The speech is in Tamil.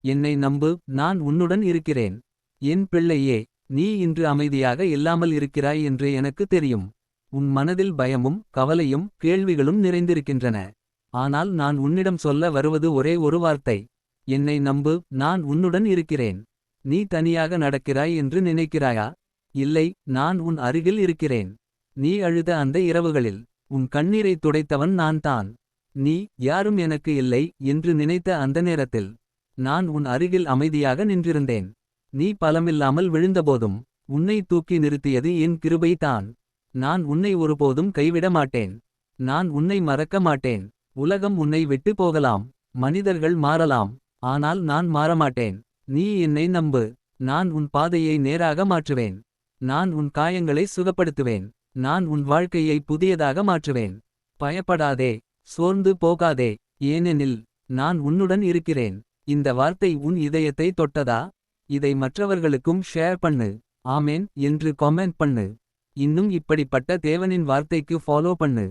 என்னை நம்பு, நான் உன்னுடன் இருக்கிறேன். என் பிள்ளையே, நீ இன்று அமைதியாக இல்லாமல் இருக்கிறாய் என்று எனக்கு தெரியும். உன் மனதில் பயமும் கவலையும் கேள்விகளும் நிறைந்திருக்கின்றன. ஆனால் நான் உன்னிடம் சொல்ல வருவது ஒரே ஒரு வார்த்தை. என்னை நம்பு, நான் உன்னுடன் இருக்கிறேன். நீ தனியாக நடக்கிறாய் என்று நினைக்கிறாயா? இல்லை, நான் உன் அருகில் இருக்கிறேன். நீ அழுத அந்த இரவுகளில் உன் கண்ணீரை துடைத்தவன் நான் தான். நீ யாரும் எனக்கு இல்லை என்று நினைத்த அந்த நேரத்தில் நான் உன் அருகில் அமைதியாக நின்றிருந்தேன். நீ பலமில்லாமல் விழுந்தபோதும் உன்னை தூக்கி நிறுத்தியது என் கிருபை தான். நான் உன்னை ஒருபோதும் கைவிட மாட்டேன். நான் உன்னை மறக்க மாட்டேன். உலகம் உன்னை விட்டு போகலாம். மனிதர்கள் மாறலாம். ஆனால் நான் மாறமாட்டேன். நீ என்னை நம்பு. நான் உன் பாதையை நேராக மாற்றுவேன். நான் உன் காயங்களை சுகப்படுத்துவேன். நான் உன் வாழ்க்கையை புதியதாக மாற்றுவேன். பயப்படாதே, சோர்ந்து போகாதே, ஏனெனில் நான் உன்னுடன் இருக்கிறேன். இந்த வார்த்தை உன் இதயத்தை தொட்டதா? இதை மற்றவர்களுக்கும் ஷேர் பண்ணு. ஆமேன் என்று கமெண்ட் பண்ணு. இன்னும் இப்படிப்பட்ட தேவனின் வார்த்தைக்கு ஃபாலோ பண்ணு.